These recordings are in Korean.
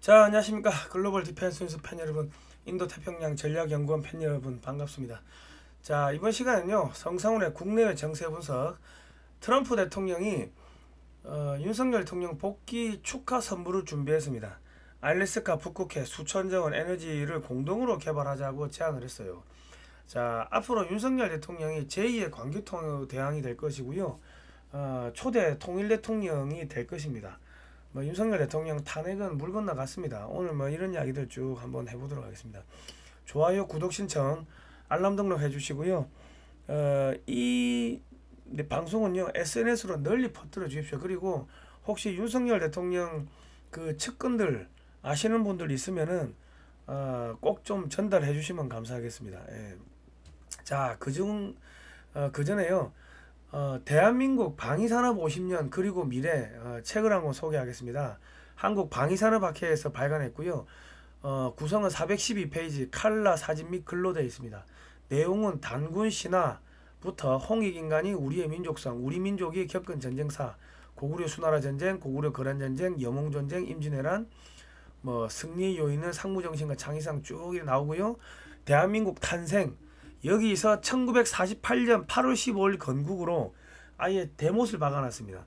자, 안녕하십니까. 글로벌 디펜스 뉴스 팬 여러분, 인도태평양 전략연구원 팬 여러분, 반갑습니다. 자, 이번 시간은요, 성상훈의 국내외 정세 분석. 트럼프 대통령이 윤석열 대통령 복귀 축하 선물을 준비했습니다. 알래스카 북극해 수천정원 에너지를 공동으로 개발하자고 제안을 했어요. 자, 앞으로 윤석열 대통령이 제2의 광교통 대왕이 될 것이고요. 초대 통일 대통령이 될 것입니다. 윤석열 대통령 탄핵은 물 건너갔습니다. 오늘 이런 이야기들 쭉 한번 해보도록 하겠습니다. 좋아요, 구독 신청, 알람 등록 해주시고요. 이 방송은요 SNS로 널리 퍼뜨려 주십시오. 그리고 혹시 윤석열 대통령 그 측근들 아시는 분들 있으면은 꼭 좀 전달해 주시면 감사하겠습니다. 예. 자, 그전에요. 대한민국 방위산업 50년 그리고 미래 책을 한권 소개하겠습니다. 한국 방위산업학회에서 발간했고요. 구성은 412페이지 칼라 사진 및 글로 되어 있습니다. 내용은 단군 신화부터 홍익인간이 우리의 민족성, 우리 민족이 겪은 전쟁사, 고구려 수나라 전쟁, 고구려 거란 전쟁, 영웅 전쟁, 임진왜란, 승리 요인은 상무정신과 창의상 쭉 나오고요. 대한민국 탄생, 여기서 1948년 8월 15일 건국으로 아예 대못을 박아놨습니다.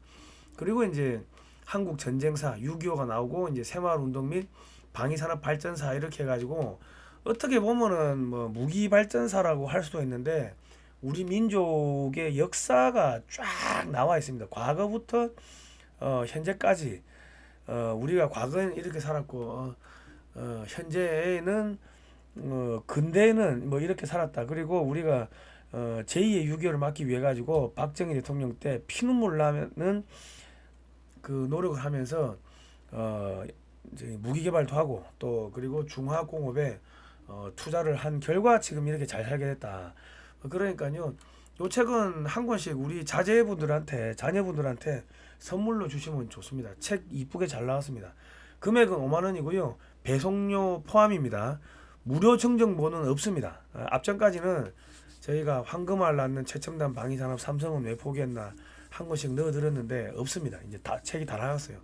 그리고 이제 한국 전쟁사 6.25가 나오고 이제 새마을운동 및 방위산업 발전사 이렇게 해가지고 어떻게 보면은 무기 발전사라고 할 수도 있는데 우리 민족의 역사가 쫙 나와 있습니다. 과거부터 현재까지 우리가 과거에는 이렇게 살았고 현재에는 근대에는 이렇게 살았다. 그리고 우리가 제2의 6.25를 막기 위해 가지고 박정희 대통령 때 피눈물 나는 그 노력을 하면서 이제 무기 개발도 하고 또 그리고 중화공업에 투자를 한 결과 지금 이렇게 잘 살게 됐다. 그러니까요. 요 책은 한 권씩 우리 자녀분들한테 선물로 주시면 좋습니다. 책 이쁘게 잘 나왔습니다. 금액은 5만 원이고요. 배송료 포함입니다. 무료 증정본은 없습니다. 앞전까지는 저희가 황금알 낳는 최첨단 방위산업 삼성은 왜 포기했나 한 권씩 넣어드렸는데 없습니다. 이제 다 책이 다 나갔어요.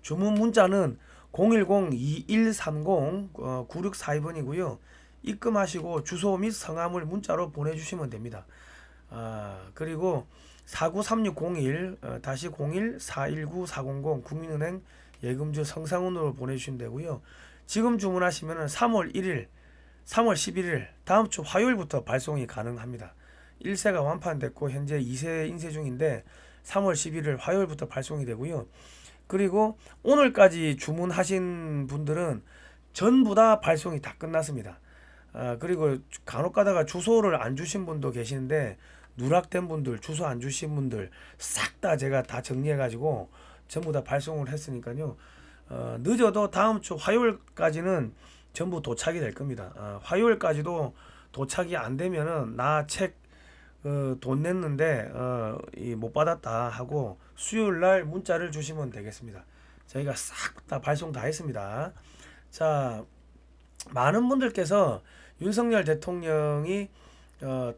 주문 문자는 010-2130-9642번이고요. 입금하시고 주소 및 성함을 문자로 보내주시면 됩니다. 그리고 493601-01-419400 국민은행 예금주 성상훈으로 보내주시면 되고요. 지금 주문하시면 3월 11일 다음 주 화요일부터 발송이 가능합니다. 1세가 완판됐고 현재 2세 인쇄 중인데 3월 11일 화요일부터 발송이 되고요. 그리고 오늘까지 주문하신 분들은 전부 다 발송이 다 끝났습니다. 그리고 간혹 가다가 주소를 안 주신 분도 계시는데 누락된 분들, 주소 안 주신 분들 싹 다 제가 다 정리해 가지고 전부 다 발송을 했으니까요. 늦어도 다음 주 화요일까지는 전부 도착이 될 겁니다. 화요일까지도 도착이 안 되면은 나 책 돈 냈는데 못 받았다 하고 수요일 날 문자를 주시면 되겠습니다. 저희가 싹 다 발송 다 했습니다. 자, 많은 분들께서 윤석열 대통령이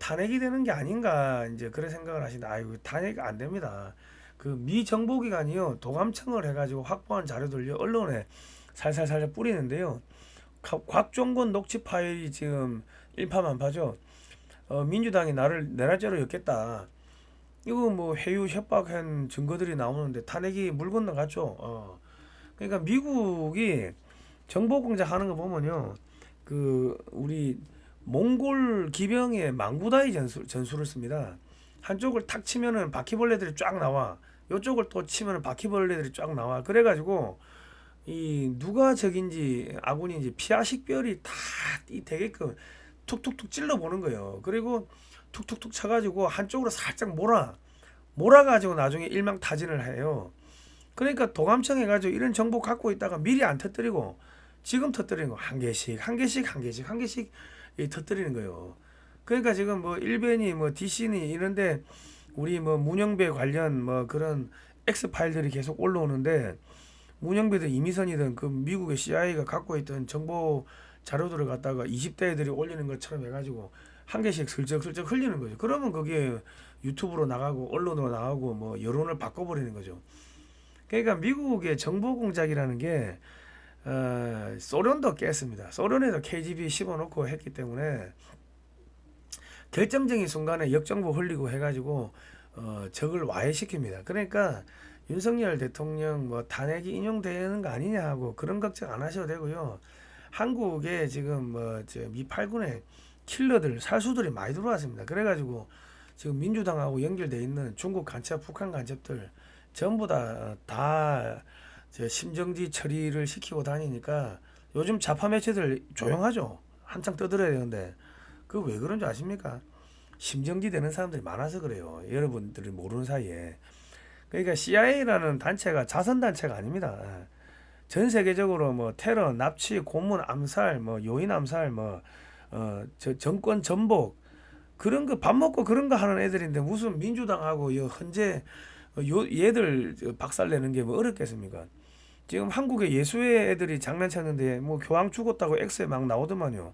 탄핵이 되는 게 아닌가 이제 그런 생각을 하시는데 아이고 탄핵 안 됩니다. 그 미 정보기관이요 도감청을 해가지고 확보한 자료들요 언론에 살살살 뿌리는데요. 곽종건 녹취 파일이 지금 일파만파죠. 민주당이 나를 내란죄로 엮겠다. 이거 회유 협박한 증거들이 나오는데 탄핵이 물 건너갔죠. 그러니까 미국이 정보 공작하는 거 보면요, 그 우리 몽골 기병의 망구다이 전술을 씁니다. 한쪽을 탁 치면은 바퀴벌레들이 쫙 나와. 요쪽을 또 치면은 바퀴벌레들이 쫙 나와. 그래가지고 이 누가 적인지 아군인지 피아식별이 다 되게끔 툭툭툭 찔러 보는 거예요. 그리고 툭툭툭 쳐가지고 한쪽으로 살짝 몰아가지고 나중에 일망타진을 해요. 그러니까 도감청 해가지고 이런 정보 갖고 있다가 미리 안 터뜨리고 지금 터뜨리는 거 한 개씩 터뜨리는 거예요. 그러니까 지금 일베니 DC니 이런데 우리 문영배 관련 그런 X 파일들이 계속 올라오는데 문영배든 이미선이든 그 미국의 CIA가 갖고 있던 정보 자료들을 갖다가 20대 애들이 올리는 것처럼 해가지고 한 개씩 슬쩍슬쩍 흘리는 거죠. 그러면 그게 유튜브로 나가고 언론으로 나가고 여론을 바꿔버리는 거죠. 그러니까 미국의 정보 공작이라는 게 소련도 깼습니다. 소련에도 KGB 씹어놓고 했기 때문에 결정적인 순간에 역정보 흘리고 해가지고 적을 와해시킵니다. 그러니까 윤석열 대통령 뭐 탄핵이 인용되는 거 아니냐 하고 그런 걱정 안 하셔도 되고요. 한국에 지금 미 8군의 킬러들 살수들이 많이 들어왔습니다. 그래가지고 지금 민주당하고 연결돼 있는 중국 간첩, 북한 간첩들 전부 다 심정지 처리를 시키고 다니니까 요즘 좌파 매체들 조용하죠. 한창 떠들어야 되는데 그 왜 그런 줄 아십니까? 심정지 되는 사람들이 많아서 그래요. 여러분들이 모르는 사이에. 그러니까 CIA라는 단체가 자선 단체가 아닙니다. 전 세계적으로 뭐 테러, 납치, 고문, 암살, 뭐 요인 암살, 정권 전복 그런 거 밥 먹고 그런 거 하는 애들인데 무슨 민주당하고 헌재 얘들 박살내는 게 뭐 어렵겠습니까? 지금 한국의 예수의 애들이 장난쳤는데 뭐 교황 죽었다고 엑스에 막 나오더만요.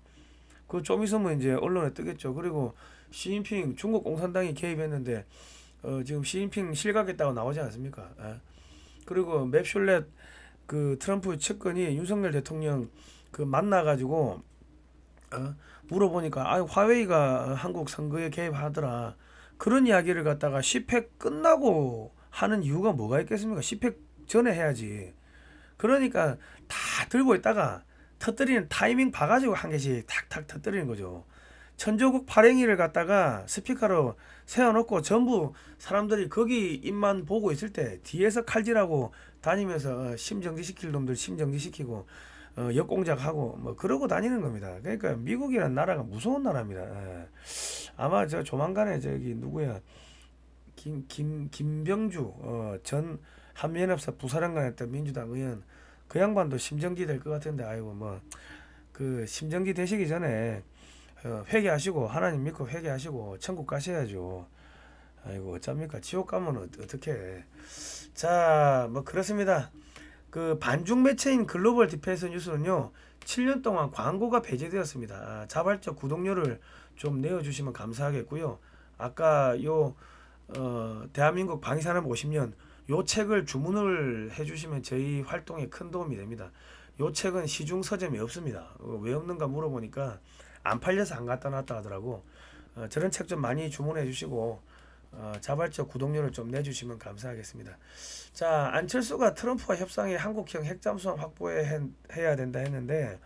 그 좀 있으면 이제 언론에 뜨겠죠. 그리고 시진핑 중국 공산당이 개입했는데 지금 시진핑 실각했다고 나오지 않습니까? 그리고 맵슐렛 그 트럼프 측근이 윤석열 대통령 그 만나가지고 물어보니까 화웨이가 한국 선거에 개입하더라. 그런 이야기를 갖다가 10회 끝나고 하는 이유가 뭐가 있겠습니까? 10회 전에 해야지. 그러니까 다 들고 있다가 터뜨리는 타이밍 봐가지고 한 개씩 탁탁 터뜨리는 거죠. 천조국 발행기를 갖다가 스피커로 세워놓고 전부 사람들이 거기 입만 보고 있을 때 뒤에서 칼질하고 다니면서 심정지 시킬 놈들 심정지 시키고 역공작하고 뭐 그러고 다니는 겁니다. 그러니까 미국이라는 나라가 무서운 나라입니다. 아마 저 조만간에 저기 누구야 김병주 전 한미연합사 부사령관했던 민주당 의원 그 양반도 심정지 될 것 같은데 아이고 뭐 그 심정지 되시기 전에 회개하시고 하나님 믿고 회개하시고 천국 가셔야죠. 아이고 어쩝니까 지옥 가면 어떻게 자 뭐 그렇습니다. 그 반중 매체인 글로벌 디펜스 뉴스는요 7년 동안 광고가 배제되었습니다. 자발적 구독료를 좀 내어주시면 감사하겠고요. 아까 요 대한민국 방위산업 50년 요 책을 주문을 해주시면 저희 활동에 큰 도움이 됩니다. 요 책은 시중 서점이 없습니다. 왜 없는가 물어보니까 안 팔려서 안 갖다 놨다 하더라고. 저런 책 좀 많이 주문해 주시고 자발적 구독료를 좀 내주시면 감사하겠습니다. 자, 안철수가 트럼프와 협상에 한국형 핵잠수함 확보해야 된다 했는데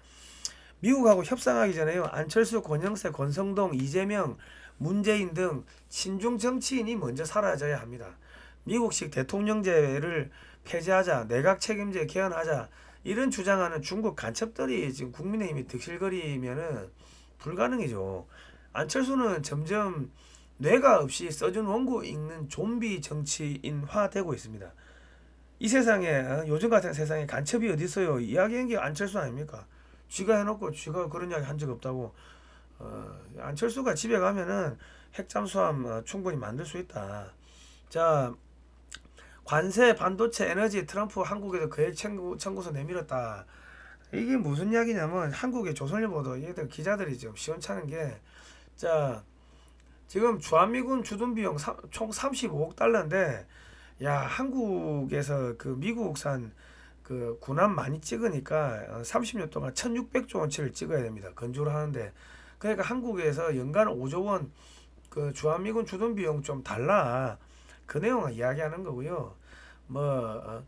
미국하고 협상하기 전에요. 안철수, 권영세, 권성동, 이재명, 문재인 등 친중 정치인이 먼저 사라져야 합니다. 미국식 대통령제를 폐지하자, 내각 책임제 개헌하자 이런 주장하는 중국 간첩들이 지금 국민의힘이 득실거리면은 불가능이죠. 안철수는 점점 뇌가 없이 써준 원고 읽는 좀비 정치인화 되고 있습니다. 이 세상에 요즘 같은 세상에 간첩이 어디 있어요? 이야기한 게 안철수 아닙니까? 쥐가 해놓고 쥐가 그런 이야기 한 적 없다고. 안철수가 집에 가면은 핵잠수함 충분히 만들 수 있다. 자, 관세, 반도체, 에너지 트럼프 한국에서 거액 청구서 내밀었다. 이게 무슨 이야기냐면 한국의 조선일보도 얘들 기자들이 지금 시원찮은 게 자 지금 주한미군 주둔 비용 총 35억 달러인데 야 한국에서 그 미국산 그 군함 많이 찍으니까 30년 동안 1600조 원치를 찍어야 됩니다. 건조를 하는데 그러니까 한국에서 연간 5조 원 그 주한미군 주둔 비용 좀 달라. 그 내용을 이야기하는 거고요. 뭐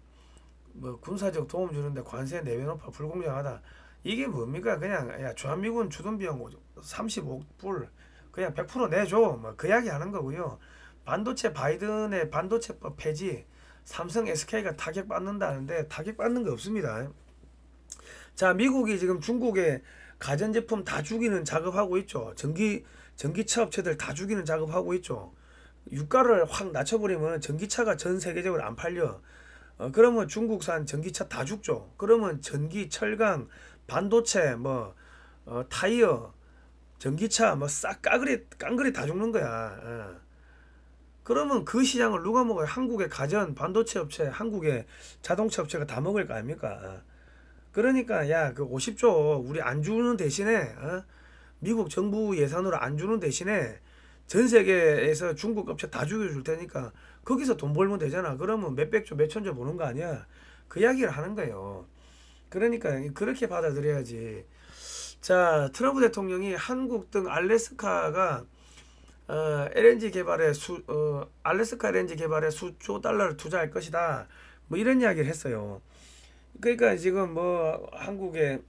군사적 도움 주는데 관세 내외노파 불공정하다. 이게 뭡니까? 그냥 야 주한미군 주둔 비용 35억 불 그냥 100% 내줘. 뭐 그 이야기 하는 거고요. 반도체 바이든의 반도체법 폐지 삼성 SK가 타격받는다는데 타격받는 거 없습니다. 자 미국이 지금 중국에 가전제품 다 죽이는 작업하고 있죠. 전기차 업체들 다 죽이는 작업하고 있죠. 유가를 확 낮춰버리면 전기차가 전 세계적으로 안 팔려. 그러면 중국산 전기차 다 죽죠. 그러면 전기, 철강, 반도체, 타이어, 전기차 싹 깡그리 다 죽는 거야. 그러면 그 시장을 누가 먹어요? 한국의 가전, 반도체 업체, 한국의 자동차 업체가 다 먹을 거 아닙니까? 그러니까 야 그 50조 우리 안 주는 대신에 미국 정부 예산으로 안 주는 대신에 전 세계에서 중국 업체 다 죽여줄 테니까 거기서 돈 벌면 되잖아. 그러면 몇백조 몇천조 버는 거 아니야. 그 이야기를 하는 거예요. 그러니까 그렇게 받아들여야지. 자, 트럼프 대통령이 한국 등 알래스카가 LNG 개발에 알래스카 LNG 개발에 수조 달러를 투자할 것이다. 뭐 이런 이야기를 했어요. 그러니까 지금 뭐 한국의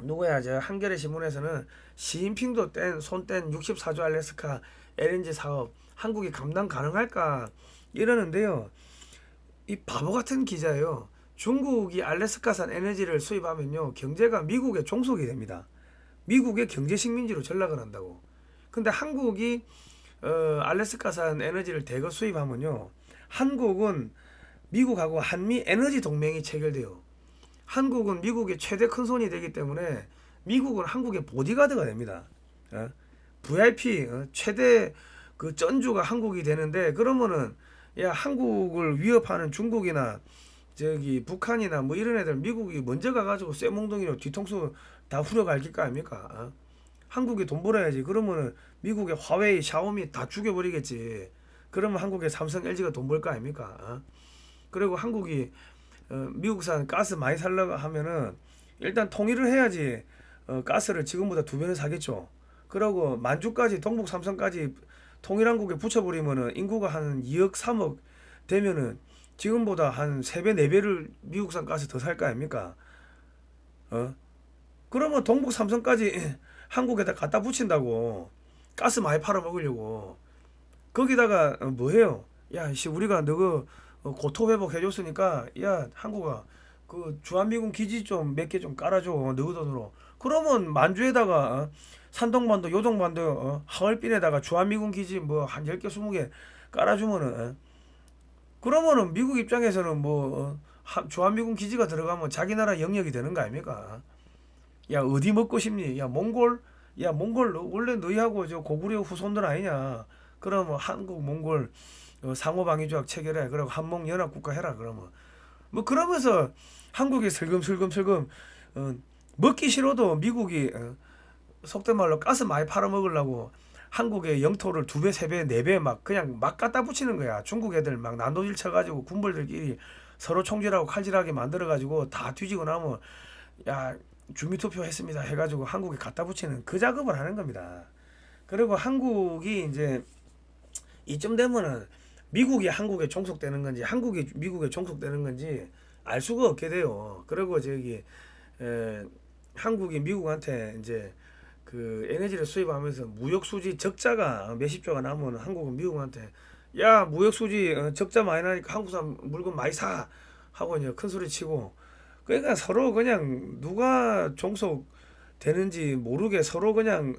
누구야, 저 한겨레 신문에서는 시진핑도 손뗀 64조 알래스카 LNG 사업 한국이 감당 가능할까 이러는데요. 이 바보 같은 기자예요. 중국이 알래스카산 에너지를 수입하면요, 경제가 미국의 종속이 됩니다. 미국의 경제 식민지로 전락을 한다고. 근데 한국이 알래스카산 에너지를 대거 수입하면요, 한국은 미국하고 한미 에너지 동맹이 체결돼요. 한국은 미국의 최대 큰손이 되기 때문에 미국은 한국의 보디가드가 됩니다. VIP 최대 그 전주가 한국이 되는데, 그러면은 야, 한국을 위협하는 중국이나 저기 북한이나 뭐 이런 애들 미국이 먼저 가가지고 쇠몽둥이로 뒤통수 다 후려갈길 거 아닙니까? 한국이 돈 벌어야지. 그러면은 미국의 화웨이, 샤오미 다 죽여버리겠지. 그러면 한국의 삼성, LG가 돈 벌 거 아닙니까? 그리고 한국이 미국산 가스 많이 살려고 하면은 일단 통일을 해야지. 가스를 지금보다 2배는 사겠죠. 그러고 만주까지, 동북 삼성까지 통일한국에 붙여버리면은 인구가 한 2억 3억 되면은 지금보다 한 3배 4배를 미국산 가스 더 살 거 아닙니까? 그러면 동북 삼성까지 한국에다 갖다 붙인다고. 가스 많이 팔아 먹으려고. 거기다가 뭐 해요? 야, 씨, 우리가 너그 고토 회복 해줬으니까 야, 한국아, 그 주한미군 기지 좀 몇 개 좀 깔아줘, 너그 돈으로. 그러면 만주에다가 산동반도, 요동반도, 하얼빈에다가 주한미군 기지 뭐 한 10개 20개 깔아주면은 그러면은 미국 입장에서는 뭐 주한미군 기지가 들어가면 자기 나라 영역이 되는 거 아닙니까? 야, 어디 먹고 싶니? 야, 몽골? 야, 몽골 원래 너희하고 저 고구려 후손들 아니냐? 그러면 한국 몽골 상호방위조약 체결해. 그리고 한몽 연합국가 해라. 그러면 뭐 그러면서 한국이 슬금슬금 먹기 싫어도 미국이 속된 말로 가스 많이 팔아먹으려고 한국의 영토를 2배, 3배, 4배 막 그냥 막 갖다 붙이는 거야. 중국 애들 막 난도질 쳐가지고 군벌들끼리 서로 총질하고 칼질하게 만들어가지고 다 뒤지고 나면 야, 주민투표 했습니다 해가지고 한국에 갖다 붙이는 그 작업을 하는 겁니다. 그리고 한국이 이제 이쯤 되면은 미국이 한국에 종속되는 건지 한국이 미국에 종속되는 건지 알 수가 없게 돼요. 그리고 저기 한국이 미국한테 이제 그 에너지를 수입하면서 무역 수지 적자가 몇십 조가 나면 한국은 미국한테 야, 무역 수지 적자 많이 나니까 한국산 물건 많이 사 하고 이제 큰 소리 치고. 그러니까 서로 그냥 누가 종속 되는지 모르게 서로 그냥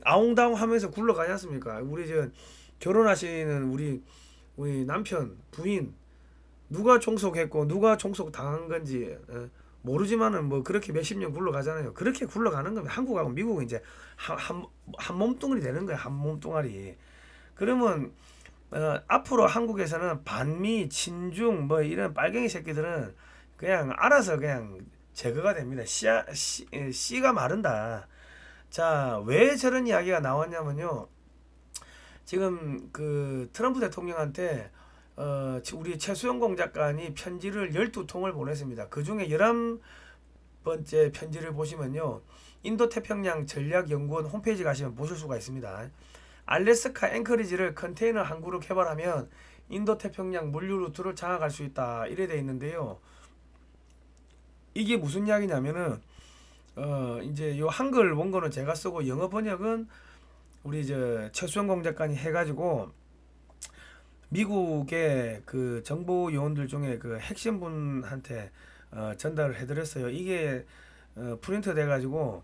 아웅다웅 하면서 굴러가지 않습니까? 우리 저 결혼하시는 우리 남편, 부인 누가 종속했고 누가 종속 당한 건지 모르지만은 뭐 그렇게 몇십 년 굴러가잖아요. 그렇게 굴러가는 거면 한국하고 미국은 이제 한 몸뚱아리 되는 거야. 한 몸뚱아리. 그러면 앞으로 한국에서는 반미, 친중 뭐 이런 빨갱이 새끼들은 그냥 알아서 그냥 제거가 됩니다. 씨가 마른다. 자, 왜 저런 이야기가 나왔냐면요. 지금 그 트럼프 대통령한테 우리 최수영 작가니 편지를 12통을 보냈습니다. 그 중에 11번째 편지를 보시면요. 인도태평양 전략연구원 홈페이지 가시면 보실 수가 있습니다. 알래스카 앵커리지를 컨테이너 항구로 개발하면 인도태평양 물류 루트를 장악할 수 있다. 이래 돼 있는데요. 이게 무슨 이야기냐면은 이제 요 한글 원고는 제가 쓰고 영어 번역은 우리 저 최수영 작가니 해가지고 미국의 그 정보 요원들 중에 그 핵심 분한테 전달을 해드렸어요. 이게 프린트 돼가지고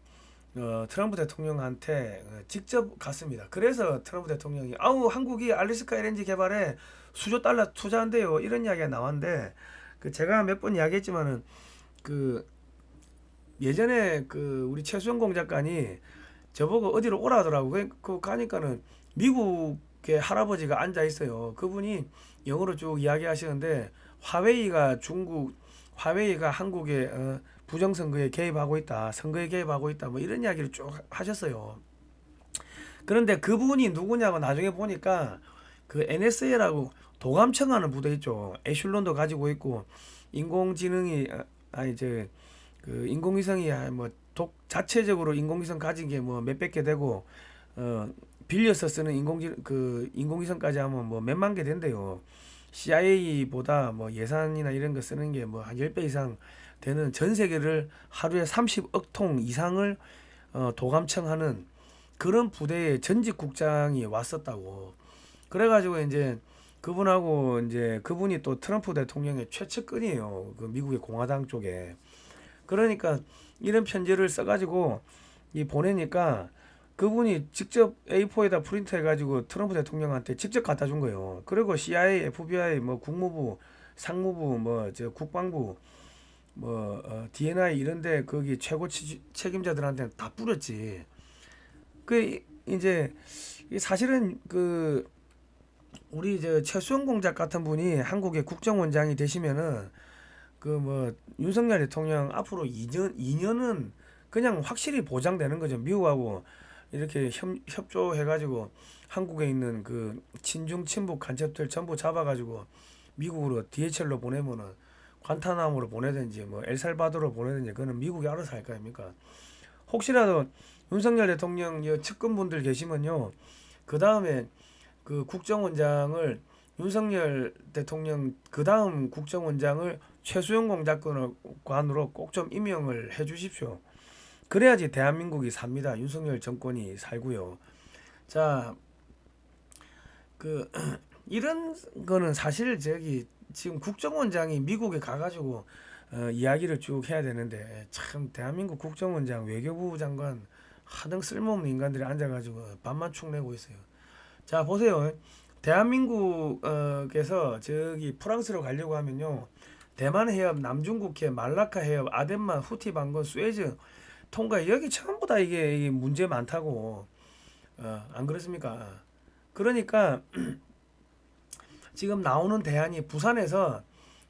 트럼프 대통령한테 직접 갔습니다. 그래서 트럼프 대통령이 아우 한국이 알래스카 LNG 개발에 수조 달러 투자한대요. 이런 이야기가 나왔는데 그 제가 몇 번 이야기했지만은 그 예전에 그 우리 최수영 작가니 저보고 어디로 오라 하더라고. 그 가니까는 미국의 할아버지가 앉아 있어요. 그분이 영어로 쭉 이야기하시는데 화웨이가 한국의 부정선거에 개입하고 있다, 선거에 개입하고 있다, 뭐 이런 이야기를 쭉 하셨어요. 그런데 그분이 누구냐고 나중에 보니까 그 NSA라고 도감청하는 부대 있죠. 에슐론도 가지고 있고 인공지능이 그 인공위성이 뭐 자체적으로 인공위성 가진 게 뭐 몇백 개 되고 빌려서 쓰는 인공위성까지 하면 뭐 몇만 개 된대요. CIA보다 뭐 예산이나 이런 거 쓰는 게 뭐 한 10배 이상 되는, 전 세계를 하루에 30억 통 이상을 도감청하는 그런 부대의 전직 국장이 왔었다고. 그래가지고 이제 그분하고 이제 그분이 또 트럼프 대통령의 최측근이에요. 그 미국의 공화당 쪽에. 그러니까 이런 편지를 써가지고 보내니까 그분이 직접 A4에다 프린트 해가지고 트럼프 대통령한테 직접 갖다 준 거예요. 그리고 CIA, FBI, 뭐 국무부, 상무부, 뭐 저 국방부, 뭐 DNI 이런데 거기 최고 책임자들한테 다 뿌렸지. 그 이제 사실은 그 우리 저 최수영 공작 같은 분이 한국의 국정원장이 되시면은 그 뭐 윤석열 대통령 앞으로 2년은 그냥 확실히 보장되는 거죠. 미국하고 이렇게 협조해가지고 한국에 있는 그 친중 친북 간첩들 전부 잡아가지고 미국으로 DHL로 보내면은 관타나모로 보내든지 뭐 엘살바도로 보내든지 그거는 미국이 알아서 할 거 아닙니까? 혹시라도 윤석열 대통령 측근분들 계시면요, 그 다음에 그 국정원장을 윤석열 대통령 그 다음 국정원장을 최수영 공작관으로 꼭 좀 임명을 해 주십시오. 그래야지 대한민국이 삽니다. 윤석열 정권이 살고요. 자, 그 이런 거는 사실 저기 지금 국정원장이 미국에 가가지고 이야기를 쭉 해야 되는데, 참 대한민국 국정원장, 외교부 장관 하등 쓸모없는 인간들이 앉아가지고 밥만 축 내고 있어요. 자, 보세요. 대한민국에서 저기 프랑스로 가려고 하면요, 대만 해협, 남중국 해, 말라카 해협, 아덴만, 후티 반건, 수에즈 통과, 여기 전부 다 이게 문제 많다고. 안 그렇습니까? 그러니까 지금 나오는 대안이 부산에서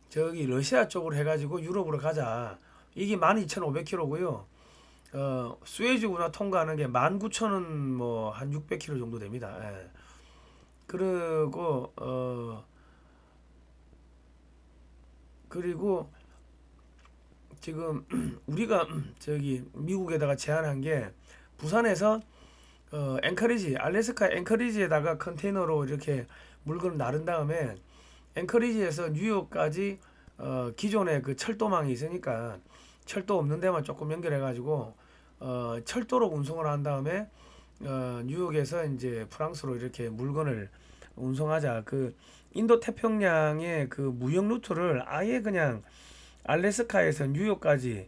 저기 러시아 쪽으로 해가지고 유럽으로 가자. 이게 12,500km고요. 수에즈 운하 통과하는 게 19,000원 뭐 한 600km 정도 됩니다. 예. 그리고 지금 우리가 저기 미국에다가 제안한 게 부산에서 앵커리지, 알래스카 앵커리지에다가 컨테이너로 이렇게 물건을 나른 다음에 앵커리지에서 뉴욕까지 기존에 그 철도망이 있으니까 철도 없는 데만 조금 연결해 가지고 철도로 운송을 한 다음에 뉴욕에서 이제 프랑스로 이렇게 물건을 운송하자. 그 인도 태평양의 그 무역 루트를 아예 그냥 알래스카에서 뉴욕까지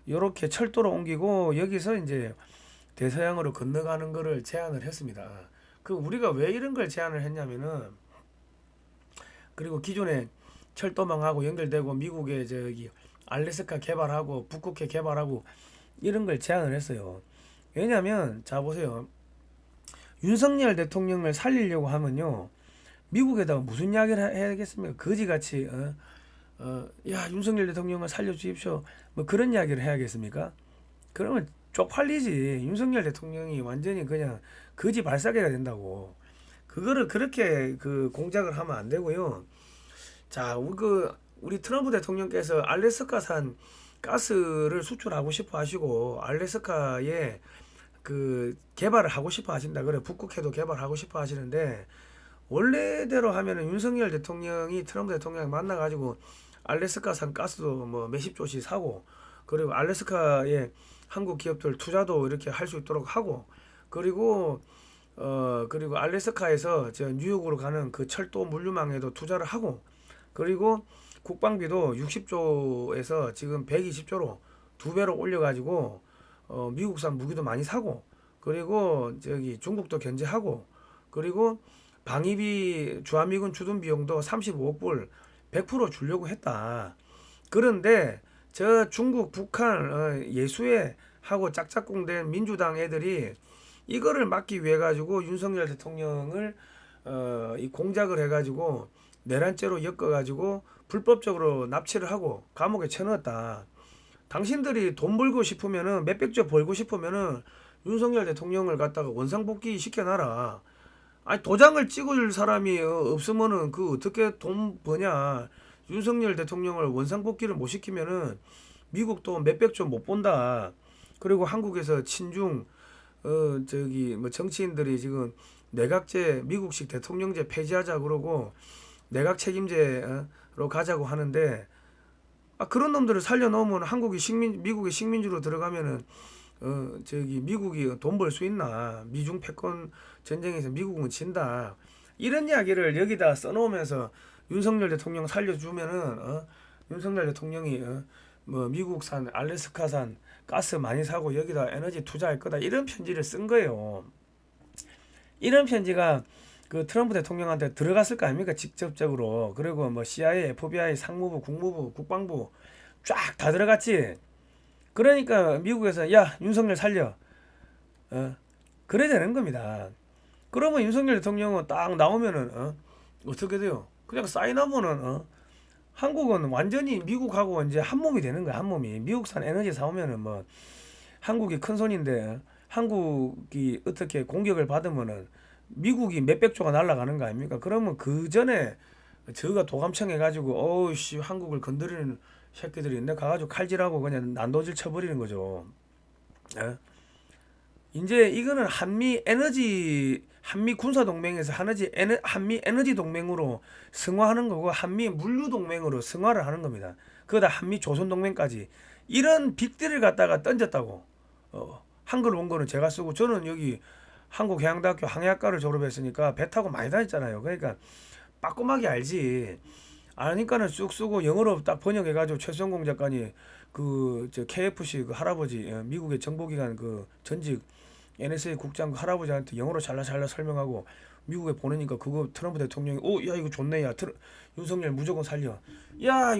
이렇게 철도로 옮기고 여기서 이제 대서양으로 건너가는 거를 제안을 했습니다. 그 우리가 왜 이런 걸 제안을 했냐면은, 그리고 기존에 철도망하고 연결되고 미국의 저기 알래스카 개발하고 북극해 개발하고 이런 걸 제안을 했어요. 왜냐면 자 보세요. 윤석열 대통령을 살리려고 하면요, 미국에다가 무슨 이야기를 해야겠습니까? 거지같이 야 윤석열 대통령을 살려주십시오 뭐 그런 이야기를 해야겠습니까? 그러면 쪽팔리지. 윤석열 대통령이 완전히 그냥 거지 발사계가 된다고. 그거를 그렇게 그 공작을 하면 안 되고요. 자, 우리 트럼프 대통령께서 알래스카산 가스를 수출하고 싶어 하시고 알래스카에 그 개발을 하고 싶어 하신다 그래. 북극해도 개발하고 싶어 하시는데, 원래대로 하면은 윤석열 대통령이 트럼프 대통령 만나가지고 알래스카산 가스도 뭐 몇십 조씩 사고, 그리고 알래스카에 한국 기업들 투자도 이렇게 할 수 있도록 하고, 그리고 알래스카에서 저 뉴욕으로 가는 그 철도 물류망에도 투자를 하고, 그리고 국방비도 60조에서 지금 120조로 2배로 올려가지고 미국산 무기도 많이 사고, 그리고 저기 중국도 견제하고, 그리고 방위비 주한미군 주둔 비용도 35억 불 100% 주려고 했다. 그런데 저 중국, 북한 예수에 하고 짝짝꿍된 민주당 애들이 이거를 막기 위해 가지고 윤석열 대통령을 이 공작을 해가지고 내란죄로 엮어가지고 불법적으로 납치를 하고 감옥에 쳐넣었다. 당신들이 돈 벌고 싶으면은 몇백조 벌고 싶으면은 윤석열 대통령을 갖다가 원상복귀 시켜놔라. 아니 도장을 찍어줄 사람이 없으면은 그 어떻게 돈 버냐. 윤석열 대통령을 원상복귀를 못 시키면은 미국도 몇백 조 못 본다. 그리고 한국에서 친중 저기 뭐 정치인들이 지금 내각제 미국식 대통령제 폐지하자 그러고 내각 책임제로 가자고 하는데 그런 놈들을 살려놓으면 미국의 식민지로 들어가면은 저기 미국이 돈 벌 수 있나? 미중 패권 전쟁에서 미국은 진다. 이런 이야기를 여기다 써놓으면서 윤석열 대통령 살려주면은 윤석열 대통령이 뭐 미국산 알래스카산 가스 많이 사고 여기다 에너지 투자할 거다 이런 편지를 쓴 거예요. 이런 편지가 그 트럼프 대통령한테 들어갔을 거 아닙니까? 직접적으로. 그리고 뭐 CIA, FBI, 상무부, 국무부, 국방부 쫙 다 들어갔지. 그러니까 미국에서 야 윤석열 살려. 그래 되는 겁니다. 그러면 윤석열 대통령은 딱 나오면은 어떻게 돼요? 그냥 사인하면은 한국은 완전히 미국하고 이제 한 몸이 되는 거야. 한 몸이. 미국산 에너지 사오면은 뭐 한국이 큰 손인데 한국이 어떻게 공격을 받으면은 미국이 몇백 조가 날아가는 거 아닙니까? 그러면 그 전에 저가 도감청 해가지고 어우씨 한국을 건드리는 새끼들이 있네 가가지고 칼질하고 그냥 난도질 쳐버리는 거죠. 예? 이제 이거는 한미 군사 동맹에서 한미 에너지 동맹으로 승화하는 거고 한미 물류 동맹으로 승화를 하는 겁니다. 그거다 한미 조선 동맹까지 이런 빅딜을 갖다가 던졌다고. 한글 원고는 제가 쓰고 저는 여기 한국해양대학교 항해학과를 졸업했으니까 배 타고 많이 다녔잖아요. 그러니까 빠꼼하게 알지. 아니까는 쑥 쓰고 영어로 딱 번역해가지고 최성공 작가니 그 저 KFC 그 할아버지 미국의 정보기관 그 전직 NSA 국장 그 할아버지한테 영어로 잘라 설명하고 미국에 보내니까 그거 트럼프 대통령이 야 이거 좋네 야 윤석열 무조건 살려 야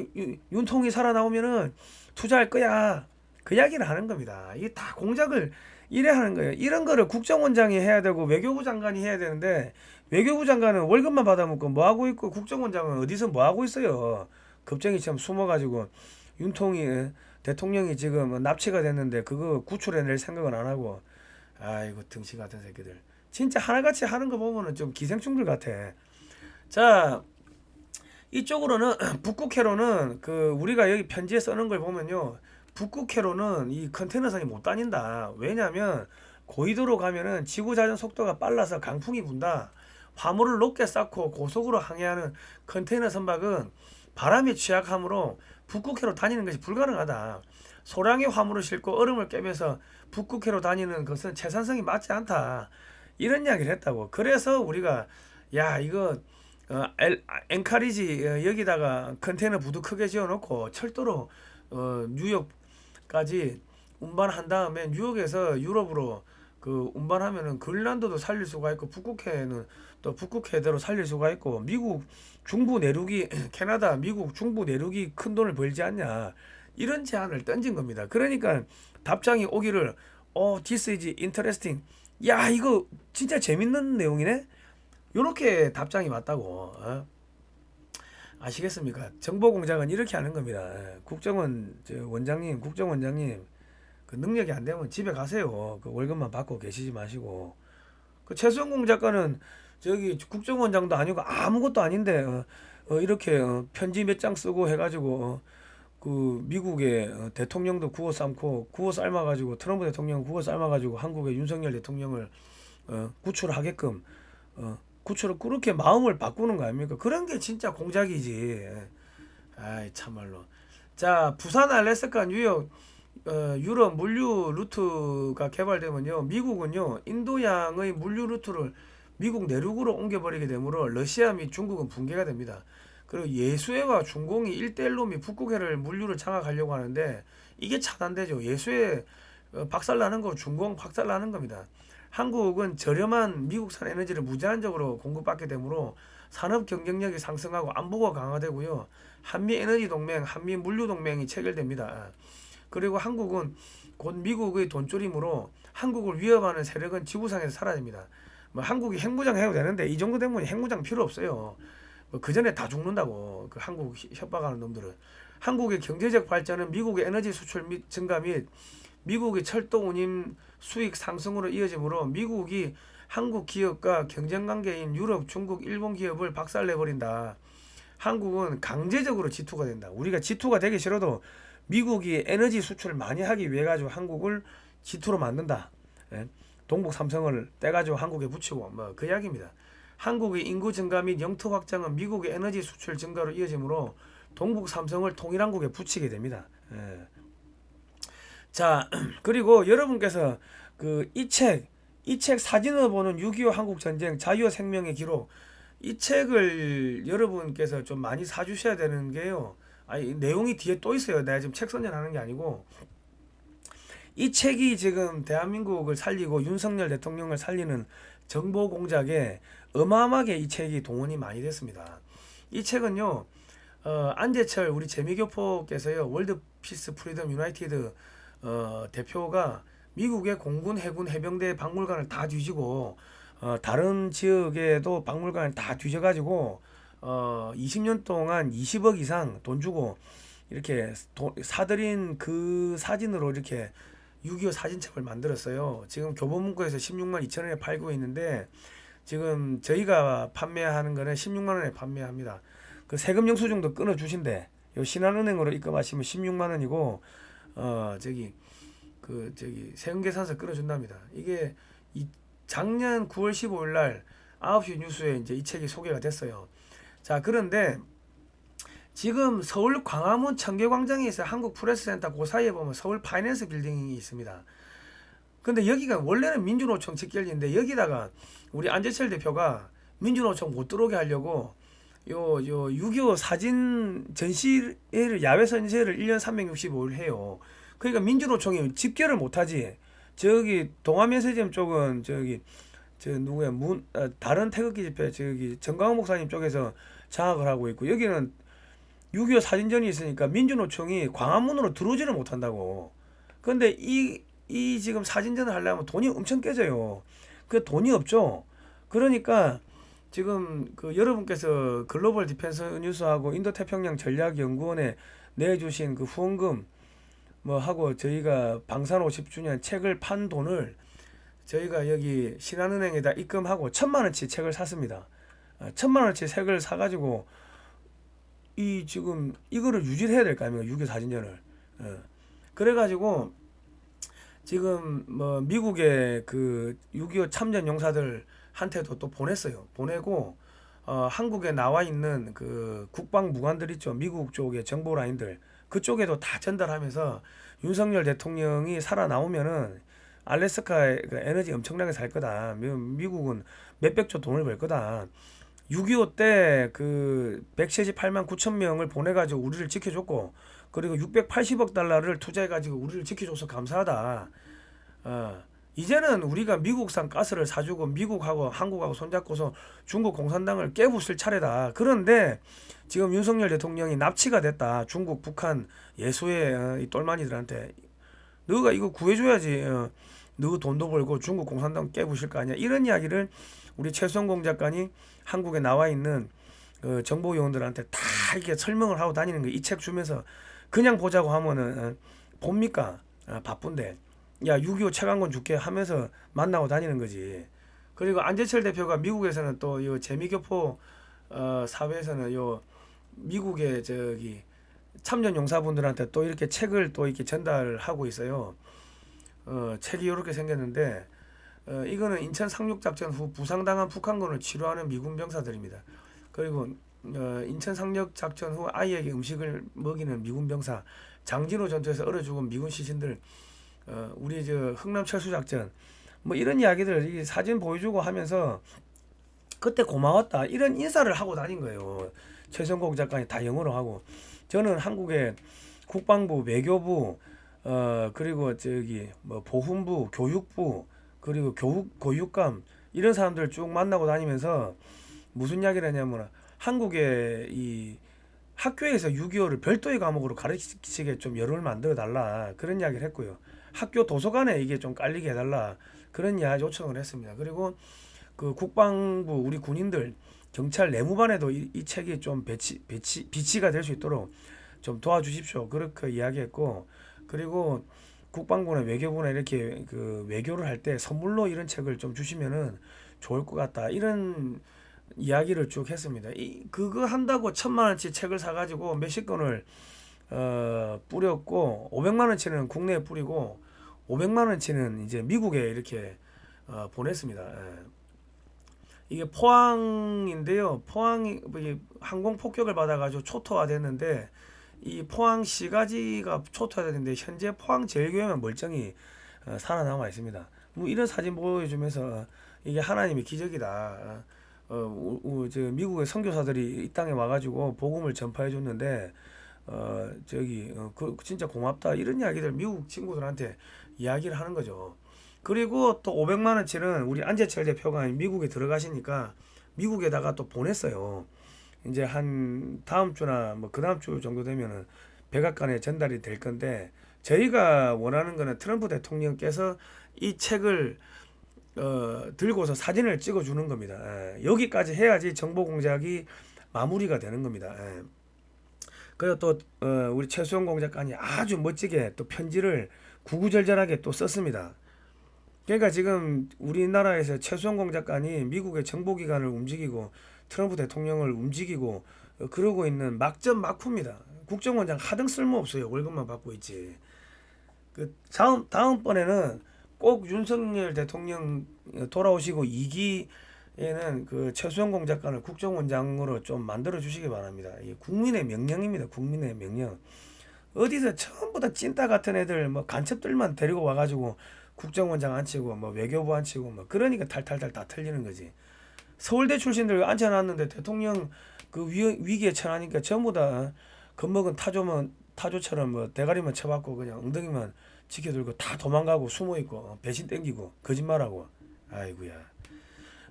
윤통이 살아나오면은 투자할 거야 그 이야기를 하는 겁니다. 이게 다 공작을 이래 하는 거예요. 이런 거를 국정원장이 해야 되고 외교부 장관이 해야 되는데 외교부 장관은 월급만 받아먹고 뭐 하고 있고 국정원장은 어디서 뭐 하고 있어요. 겁쟁이처럼 숨어가지고 윤통이 대통령이 지금 납치가 됐는데 그거 구출해낼 생각은 안 하고 아이고 등신 같은 새끼들 진짜 하나같이 하는 거 보면은 좀 기생충들 같아. 자 이쪽으로는 북극해로는 그 우리가 여기 편지에 써놓은 걸 보면요 북극해로는 이 컨테이너선이 못 다닌다. 왜냐면 고緯도로 가면은 지구자전 속도가 빨라서 강풍이 분다. 화물을 높게 쌓고 고속으로 항해하는 컨테이너 선박은 바람에 취약하므로 북극해로 다니는 것이 불가능하다. 소량의 화물을 싣고 얼음을 깨면서 북극해로 다니는 것은 채산성이 맞지 않다. 이런 이야기를 했다고. 그래서 우리가 야 이거 엔카리지 여기다가 컨테이너 부두 크게 지어놓고 철도로 뉴욕까지 운반한 다음에 뉴욕에서 유럽으로 그 운반하면은 그린란드도 살릴 수가 있고 북극해는 또 북극해대로 살릴 수가 있고 미국 중부 내륙이 캐나다 미국 중부 내륙이 큰 돈을 벌지 않냐 이런 제안을 던진 겁니다. 그러니까 답장이 오기를 this is interesting 야 이거 진짜 재밌는 내용이네 요렇게 답장이 왔다고. 아시겠습니까? 정보공작은 이렇게 하는 겁니다. 국정원장님 그 능력이 안 되면 집에 가세요. 그 월급만 받고 계시지 마시고. 그 최수영 작가는 저기 국정원장도 아니고 아무것도 아닌데 이렇게 편지 몇 장 쓰고 해가지고 그 미국의 대통령도 구워 삶아가지고 트럼프 대통령 구워 삶아가지고 한국의 윤석열 대통령을 구출하게끔 구출을 그렇게 마음을 바꾸는 거 아닙니까? 그런 게 진짜 공작이지. 아이 참말로. 자 부산 알래스카 뉴욕 유럽 물류 루트가 개발되면요 미국은요 인도양의 물류 루트를 미국 내륙으로 옮겨버리게 되므로 러시아 및 중국은 붕괴가 됩니다. 그리고 예수해와 중공이 1대1로 및 북극해를 물류를 장악하려고 하는데 이게 차단되죠. 예수해 박살나는 거 중공 박살나는 겁니다. 한국은 저렴한 미국산 에너지를 무제한적으로 공급받게 되므로 산업 경쟁력이 상승하고 안보가 강화되고요. 한미 에너지 동맹, 한미 물류 동맹이 체결됩니다. 그리고 한국은 곧 미국의 돈조림으로 한국을 위협하는 세력은 지구상에서 사라집니다. 뭐 한국이 핵무장 해도 되는데 이 정도 되면 핵무장 필요 없어요. 그 전에 다 죽는다고 그 한국 협박하는 놈들은. 한국의 경제적 발전은 미국의 에너지 수출 및 증가 및 미국의 철도 운임 수익 상승으로 이어지므로 미국이 한국 기업과 경쟁 관계인 유럽, 중국, 일본 기업을 박살내버린다. 한국은 강제적으로 G2가 된다. 우리가 G2가 되기 싫어도 미국이 에너지 수출을 많이 하기 위해 가지고 한국을 지투로 만든다. 예? 동북 삼성을 떼가지고 한국에 붙이고 뭐 그 이야기입니다. 한국의 인구 증가 및 영토 확장은 미국의 에너지 수출 증가로 이어지므로 동북 삼성을 통일한국에 붙이게 됩니다. 예. 자, 그리고 여러분께서 그 이 책 사진을 보는 6.25 한국 전쟁 자유와 생명의 기록, 이 책을 여러분께서 좀 많이 사주셔야 되는 게요. 아니, 내용이 뒤에 또 있어요. 내가 지금 책 선전하는 게 아니고, 이 책이 지금 대한민국을 살리고 윤석열 대통령을 살리는 정보 공작에 어마어마하게 이 책이 동원이 많이 됐습니다. 이 책은요, 안재철 우리 재미교포께서요, 월드 피스 프리덤 유나이티드 대표가 미국의 공군, 해군, 해병대 박물관을 다 뒤지고 다른 지역에도 박물관을 다 뒤져가지고 20년 동안 20억 이상 돈 주고 이렇게 사들인 그 사진으로 이렇게 6.25 사진첩을 만들었어요. 지금 교보문고에서 16만 2천 원에 팔고 있는데 지금 저희가 판매하는 거는 16만 원에 판매합니다. 그 세금 영수증도 끊어 주신대. 요 신한은행으로 입금하시면 16만 원이고 저기 세금 계산서 끊어 준답니다. 이게 작년 9월 15일 날 9시 뉴스에 이제 이 책이 소개가 됐어요. 자, 그런데 지금 서울 광화문 청계광장에 있어 한국 프레스센터 그 사이에 보면 서울 파이낸스 빌딩이 있습니다. 근데 여기가 원래는 민주노총 직결인데 여기다가 우리 안재철 대표가 민주노총 못 들어오게 하려고 요 6.25 사진 전시회를 야외 전시회를 1년 365일 해요. 그러니까 민주노총이 집결을 못하지. 저기 동아면세점 쪽은 다른 태극기 집회 정광훈 목사님 쪽에서 장악을 하고 있고 여기는 6.25 사진전이 있으니까 민주노총이 광화문으로 들어오지를 못한다고. 근데 이 지금 사진전을 하려면 돈이 엄청 깨져요. 그 돈이 없죠. 그러니까 지금 그 여러분께서 글로벌 디펜스 뉴스하고 인도태평양 전략연구원에 내주신 그 후원금 뭐 하고 저희가 방산 50주년 책을 판 돈을 저희가 여기 신한은행에다 입금하고 1,000만 원치 책을 샀습니다. 1,000만 원치 책을 사가지고 이 지금 이거를 유지를 해야 될 거 아닙니까? 6.25 사진전을. 그래가지고 지금 뭐 미국의 그 6.25 참전 용사들한테도 또 보냈어요. 보내고 한국에 나와 있는 그 국방무관들 있죠. 미국 쪽의 정보 라인들 그쪽에도 다 전달하면서 윤석열 대통령이 살아나오면은 알래스카에 그 에너지 엄청나게 살 거다. 미국은 몇백조 돈을 벌 거다. 6.25 때 그 178만 9천 명을 보내가지고 우리를 지켜줬고 그리고 680억 달러를 투자해가지고 우리를 지켜줘서 감사하다. 이제는 우리가 미국산 가스를 사주고 미국하고 한국하고 손잡고서 중국 공산당을 깨부술 차례다. 그런데 지금 윤석열 대통령이 납치가 됐다. 중국, 북한 예수의 이 똘마니들한테 너가 이거 구해줘야지. 너 돈도 벌고 중국 공산당 깨부실 거 아니야. 이런 이야기를 우리 최성공 작가니 한국에 나와 있는 정보 요원들한테 다 이렇게 설명을 하고 다니는 거. 이 책 주면서 그냥 보자고 하면은 봅니까? 바쁜데. 야, 6.25 책 한 권 줄게 하면서 만나고 다니는 거지. 그리고 안재철 대표가 미국에서는 또 요 재미교포 사회에서는 요 미국의 저기 참전 용사분들한테 또 이렇게 책을 또 이렇게 전달하고 있어요. 책이 이렇게 생겼는데 이거는 인천 상륙작전 후 부상당한 북한군을 치료하는 미군 병사들입니다. 그리고 인천 상륙작전 후 아이에게 음식을 먹이는 미군 병사, 장진호 전투에서 얼어 죽은 미군 시신들, 우리 저 흥남 철수작전 뭐 이런 이야기들 이 사진 보여주고 하면서 그때 고마웠다 이런 인사를 하고 다닌 거예요. 최성공 작가님 다 영어로 하고 저는 한국의 국방부, 외교부, 그리고 저기 뭐 보훈부, 교육부, 그리고 교육감 이런 사람들 쭉 만나고 다니면서 무슨 이야기를 했냐면 한국의 이 학교에서 6.25를 별도의 과목으로 가르치게 좀 여론을 만들어 달라 그런 이야기를 했고요. 학교 도서관에 이게 좀 깔리게 해달라 그런 이야기 요청을 했습니다. 그리고 그 국방부 우리 군인들 경찰 내무반에도 이 책이 좀 비치가 될 수 있도록 좀 도와주십시오. 그렇게 이야기했고 그리고 국방부나 외교부나 이렇게 그 외교를 할 때 선물로 이런 책을 좀 주시면은 좋을 것 같다 이런 이야기를 쭉 했습니다. 그거 한다고 1,000만 원치 책을 사가지고 몇십 권을 뿌렸고 500만 원치는 국내에 뿌리고 500만 원치는 이제 미국에 이렇게 보냈습니다. 예. 이게 포항인데요. 포항이 이게 항공 폭격을 받아가지고 초토화됐는데 이 포항 시가지가 초토화됐는데 현재 포항 제일교회만 멀쩡히 살아남아 있습니다. 뭐 이런 사진 보여주면서 이게 하나님의 기적이다. 저 미국의 선교사들이 이 땅에 와가지고 복음을 전파해 줬는데 그 진짜 고맙다 이런 이야기들 미국 친구들한테 이야기를 하는 거죠. 그리고 또 500만 원치는 우리 안재철 대표가 미국에 들어가시니까 미국에다가 또 보냈어요. 이제 한 다음 주나 뭐 그 다음 주 정도 되면은 백악관에 전달이 될 건데 저희가 원하는 거는 트럼프 대통령께서 이 책을 들고서 사진을 찍어 주는 겁니다. 여기까지 해야지 정보 공작이 마무리가 되는 겁니다. 그리고 또 우리 최수영 공작관이 아주 멋지게 또 편지를 구구절절하게 또 썼습니다. 그러니까 지금 우리나라에서 최수영 공작관이 미국의 정보기관을 움직이고 트럼프 대통령을 움직이고 그러고 있는 막전막후입니다. 국정원장 하등 쓸모없어요. 월급만 받고 있지. 그 다음번에는 꼭 윤석열 대통령 돌아오시고 2기에는 그 최수영 공작관을 국정원장으로 좀 만들어 주시기 바랍니다. 이게 국민의 명령입니다. 국민의 명령. 어디서 전부 다 찐따 같은 애들 뭐 간첩들만 데리고 와가지고 국정원장 앉히고 뭐 외교부 앉히고 뭐 그러니까 탈탈탈 다 틀리는 거지. 서울대 출신들 앉혀놨는데 대통령 그 위기에 처하니까 전부 다 겁먹은 타조처럼 뭐 대가리만 쳐박고 그냥 엉덩이만 지켜들고 다 도망가고 숨어있고 배신 땡기고 거짓말하고. 아이고야.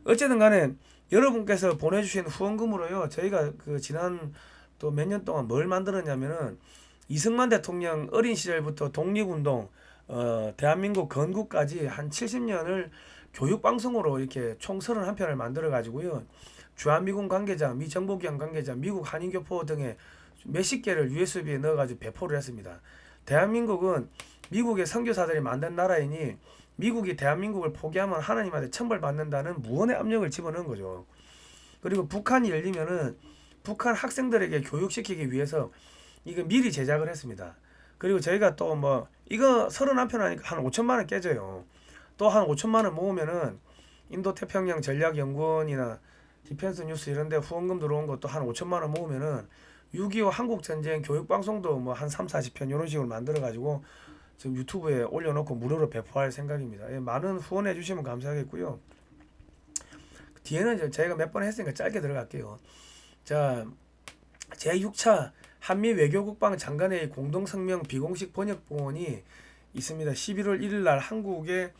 어쨌든 간에 여러분께서 보내주신 후원금으로요 저희가 그 지난 또 몇 년 동안 뭘 만들었냐면은 이승만 대통령 어린 시절부터 독립운동 대한민국 건국까지 한 70년을 교육방송으로 이렇게 총 31편을 만들어 가지고요 주한미군 관계자, 미정보기관 관계자, 미국 한인교포 등의 몇십 개를 USB에 넣어 가지고 배포를 했습니다. 대한민국은 미국의 선교사들이 만든 나라이니 미국이 대한민국을 포기하면 하나님한테 천벌받는다는 무언의 압력을 집어넣은 거죠. 그리고 북한이 열리면은 북한 학생들에게 교육시키기 위해서 이거 미리 제작을 했습니다. 그리고 저희가 또 뭐 이거 31편 하니까 한 5천만 원 깨져요. 또 한 5천만 원 모으면은 인도태평양 전략연구원이나 디펜스 뉴스 이런 데 후원금 들어온 것도 한 5천만 원 모으면은 6.25 한국전쟁 교육방송도 뭐 한 3, 40편 이런 식으로 만들어 가지고 지금 유튜브에 올려놓고 무료로 배포할 생각입니다. 예, 많은 후원해 주시면 감사하겠고요. 뒤에는 저희가 몇 번 했으니까 짧게 들어갈게요. 자, 제6차 한미 외교국방 장관회의 공동성명 비공식 번역본이 있습니다. 11월 1일 날 한국의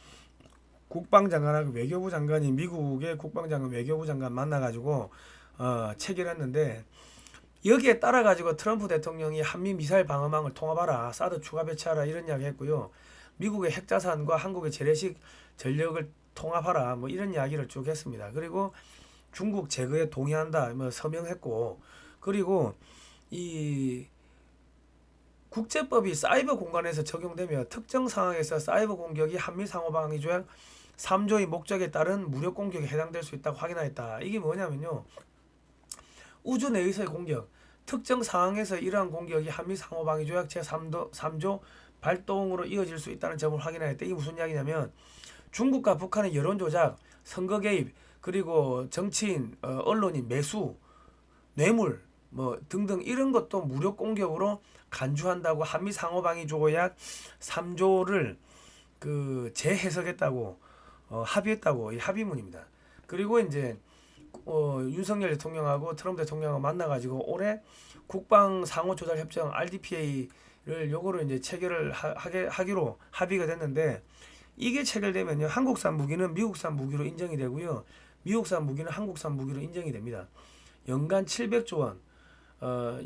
국방장관하고 외교부 장관이 미국의 국방장관 외교부 장관 만나가지고 체결했는데 여기에 따라 가지고 트럼프 대통령이 한미 미사일 방어망을 통합하라, 사드 추가 배치하라 이런 이야기 했고요. 미국의 핵자산과 한국의 재래식 전력을 통합하라 뭐 이런 이야기를 쭉 했습니다. 그리고 중국 제거에 동의한다 뭐 서명했고 그리고 이 국제법이 사이버 공간에서 적용되며 특정 상황에서 사이버 공격이 한미 상호방위 조약 3조의 목적에 따른 무력 공격에 해당될 수 있다고 확인하였다. 이게 뭐냐면요. 우주 내에서의 공격, 특정 상황에서 이러한 공격이 한미 상호방위 조약 제3조 발동으로 이어질 수 있다는 점을 확인하였다. 이게 무슨 이야기냐면 중국과 북한의 여론 조작, 선거 개입, 그리고 정치인, 언론인 매수, 뇌물 뭐 등등 이런 것도 무력 공격으로 간주한다고 한미 상호방위 조약 3조를 그 재해석했다고 합의했다고 이 합의문입니다. 그리고 이제 윤석열 대통령하고 트럼프 대통령하고 만나가지고 올해 국방 상호 조달 협정 RDPA를 요거를 이제 체결을 하기로 합의가 됐는데 이게 체결되면요 한국산 무기는 미국산 무기로 인정이 되고요 미국산 무기는 한국산 무기로 인정이 됩니다. 연간 700조 원,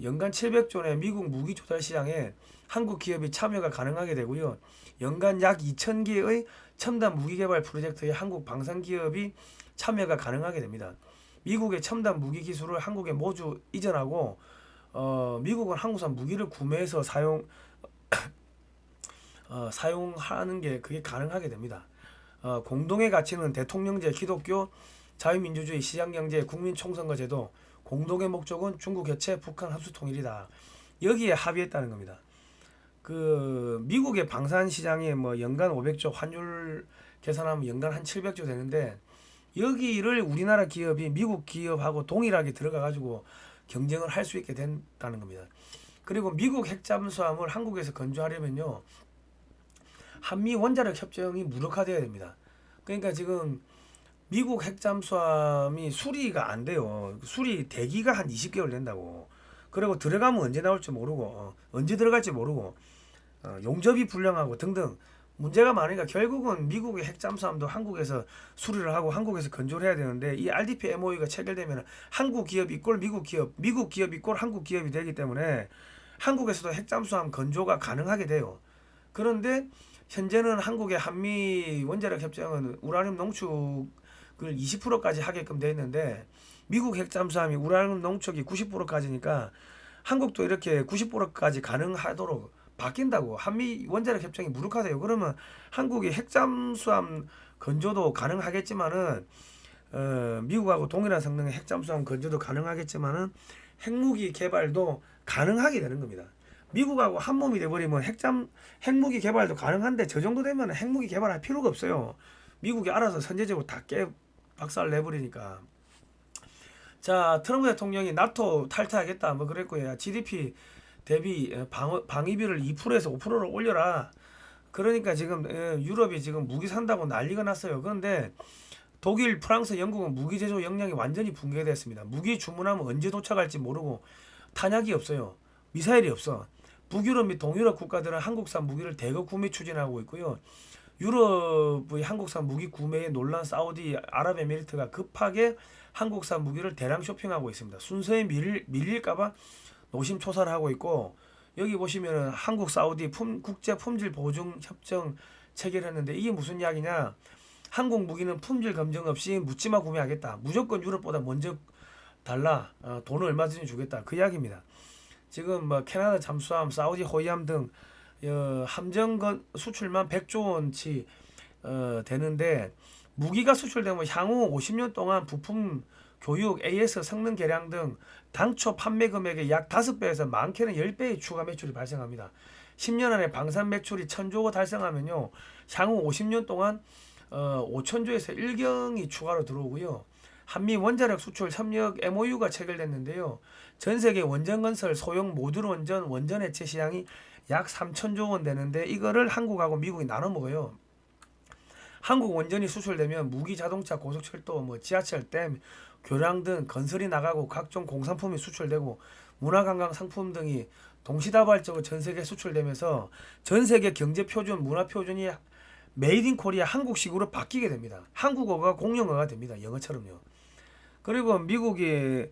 연간 700조의 미국 무기 조달 시장에 한국 기업이 참여가 가능하게 되고요. 연간 약 2,000개의 첨단 무기 개발 프로젝트에 한국 방산 기업이 참여가 가능하게 됩니다. 미국의 첨단 무기 기술을 한국에 모두 이전하고 미국은 한국산 무기를 구매해서 사용하는 게 그게 가능하게 됩니다. 공동의 가치는 대통령제, 기독교, 자유민주주의, 시장경제, 국민총선거 제도, 공동의 목적은 중국 해체, 북한 흡수 통일이다. 여기에 합의했다는 겁니다. 그 미국의 방산 시장에 뭐 연간 500조 환율 계산하면 연간 한 700조 되는데 여기를 우리나라 기업이 미국 기업하고 동일하게 들어가 가지고 경쟁을 할 수 있게 된다는 겁니다. 그리고 미국 핵잠수함을 한국에서 건조하려면요, 한미 원자력 협정이 무력화돼야 됩니다. 그러니까 지금 미국 핵잠수함이 수리가 안 돼요. 수리 대기가 한 20개월 된다고. 그리고 들어가면 언제 나올지 모르고, 언제 들어갈지 모르고, 용접이 불량하고 등등 문제가 많으니까 결국은 미국의 핵잠수함도 한국에서 수리를 하고 한국에서 건조를 해야 되는데, 이 RDP MOU가 체결되면 한국 기업 이꼴 미국 기업, 미국 기업 이꼴 한국 기업이 되기 때문에 한국에서도 핵잠수함 건조가 가능하게 돼요. 그런데 현재는 한국의 한미 원자력 협정은 우라늄 농축을 20%까지 하게끔 돼 있는데, 미국 핵잠수함이 우라늄 농축이 90%까지니까 한국도 이렇게 90%까지 가능하도록 바뀐다고. 한미 원자력 협정이 무력화돼요. 그러면 한국이 핵잠수함 건조도 가능하겠지만은, 미국하고 동일한 성능의 핵잠수함 건조도 가능하겠지만은 핵무기 개발도 가능하게 되는 겁니다. 미국하고 한 몸이 돼버리면 핵무기 개발도 가능한데, 저 정도 되면 핵무기 개발할 필요가 없어요. 미국이 알아서 선제적으로 다 박살 내버리니까. 자, 트럼프 대통령이 나토 탈퇴하겠다 뭐 그랬고요. GDP 대비 방위비를 2%에서 5%를 올려라. 그러니까 지금 유럽이 지금 무기 산다고 난리가 났어요. 그런데 독일, 프랑스, 영국은 무기 제조 역량이 완전히 붕괴됐습니다. 무기 주문하면 언제 도착할지 모르고 탄약이 없어요. 미사일이 없어. 북유럽 및 동유럽 국가들은 한국산 무기를 대거 구매 추진하고 있고요. 유럽의 한국산 무기 구매에 놀란 사우디 아랍에미리트가 급하게 한국산 무기를 대량 쇼핑하고 있습니다. 순서에 밀릴까봐 노심초사를 하고 있고, 여기 보시면은 한국 사우디 국제 품질 보증 협정 체결했는데, 이게 무슨 이야기냐? 한국 무기는 품질 검증 없이 묻지마 구매하겠다. 무조건 유럽보다 먼저 달라. 돈을 얼마든지 주겠다. 그 이야기입니다. 지금 뭐 캐나다 잠수함, 사우디 호위함 등 함정 수출만 100조 원치 되는데, 무기가 수출되면 향후 50년 동안 부품 교육, AS 성능 개량 등 당초 판매 금액의 약 5배에서 많게는 10배의 추가 매출이 발생합니다. 10년 안에 방산 매출이 1000조가 달성하면요, 향후 50년 동안 5000조에서 1경이 추가로 들어오고요. 한미 원자력 수출 협력 MOU가 체결됐는데요. 전 세계 원전 건설, 소형 모듈 원전, 원전 해체 시장이 약 3000조 원 되는데, 이거를 한국하고 미국이 나눠 먹어요. 한국 원전이 수출되면 무기, 자동차, 고속철도, 뭐 지하철, 댐, 교량 등 건설이 나가고 각종 공산품이 수출되고 문화관광 상품 등이 동시다발적으로 전 세계 수출되면서 전 세계 경제 표준, 문화 표준이 메이드 인 코리아 한국식으로 바뀌게 됩니다. 한국어가 공용어가 됩니다. 영어처럼요. 그리고 미국이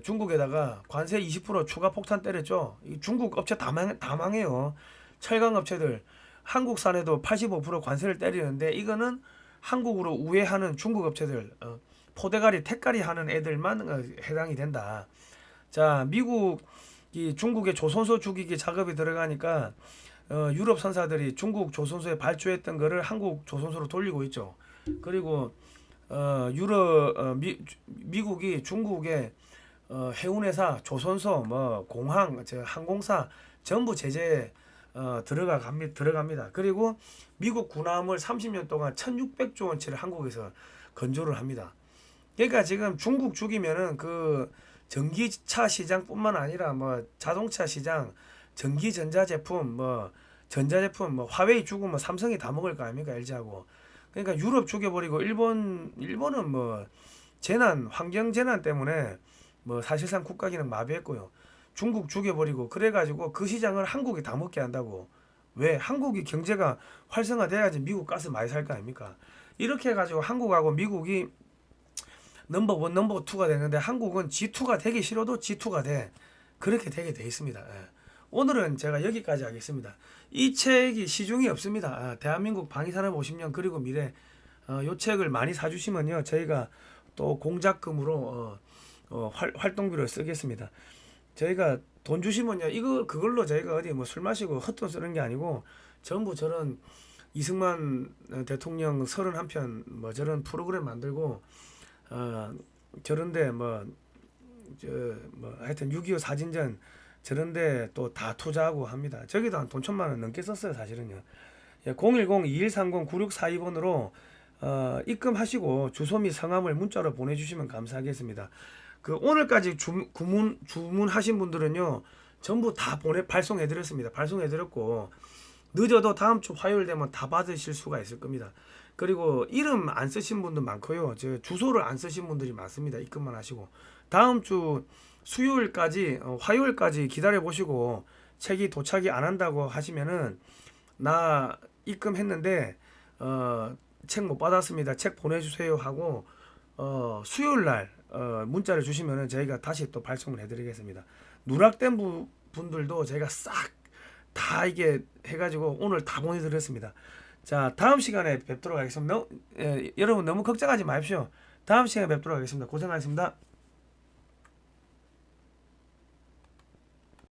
중국에다가 관세 20% 추가 폭탄 때렸죠. 이 중국 업체 다 망해요. 철강 업체들 한국산에도 85% 관세를 때리는데, 이거는 한국으로 우회하는 중국 업체들, 포대가리, 택가리 하는 애들만 해당이 된다. 자, 미국이 중국의 조선소 죽이기 작업이 들어가니까 유럽 선사들이 중국 조선소에 발주했던 거를 한국 조선소로 돌리고 있죠. 그리고 미국이 중국의 해운회사, 조선소, 뭐 공항, 항공사 전부 제재 들어갑니다. 그리고 미국 군함을 30년 동안 1600조 원치를 한국에서 건조를 합니다. 그러니까 지금 중국 죽이면은 그 전기차 시장뿐만 아니라 뭐 자동차 시장, 전기 전자제품, 뭐 전자제품, 뭐 화웨이 죽으면 삼성이 다 먹을 거 아닙니까? LG하고. 그러니까 유럽 죽여버리고 일본은 뭐 환경 재난 때문에 뭐 사실상 국가 기능 마비했고요. 중국 죽여버리고 그래가지고 그 시장을 한국이 다 먹게 한다고. 왜? 한국이 경제가 활성화돼야지 미국 가스 많이 살 거 아닙니까? 이렇게 해가지고 한국하고 미국이 넘버 원, 넘버 투가 되는데, 한국은 G2가 되기 싫어도 G2가 돼. 그렇게 되게 돼 있습니다. 오늘은 제가 여기까지 하겠습니다. 이 책이 시중이 없습니다. 대한민국 방위산업 50년 그리고 미래, 이 책을 많이 사주시면요, 저희가 또 공작금으로 활동비로 쓰겠습니다. 저희가 돈 주시면요, 그걸로 저희가 어디 뭐 술 마시고 헛돈 쓰는 게 아니고, 전부 저런 이승만 대통령 31편 뭐 저런 프로그램 만들고, 저런데 뭐 뭐 하여튼 6.25 사진전 저런데 또 다 투자하고 합니다. 저기도 한 돈 1,000만 원 넘게 썼어요 사실은요. 예, 010-2130-9642번으로 입금하시고 주소 및 성함을 문자로 보내주시면 감사하겠습니다. 그 오늘까지 주문하신 분들은요 전부 다 발송해드렸습니다. 발송해드렸고 늦어도 다음 주 화요일 되면 다 받으실 수가 있을 겁니다. 그리고 이름 안 쓰신 분도 많고요. 저 주소를 안 쓰신 분들이 많습니다. 입금만 하시고 다음 주 수요일까지 화요일까지 기다려 보시고 책이 도착이 안 한다고 하시면은 나 입금했는데 책 못 받았습니다. 책 보내주세요 하고 수요일 날 문자를 주시면은 저희가 다시 또 발송을 해드리겠습니다. 누락된 분들도 저희가 싹 다 이게 해가지고 오늘 다 보내드렸습니다. 자, 다음 시간에 뵙도록 하겠습니다. 여러분 너무 걱정하지 마십시오. 다음 시간에 뵙도록 하겠습니다. 고생하셨습니다.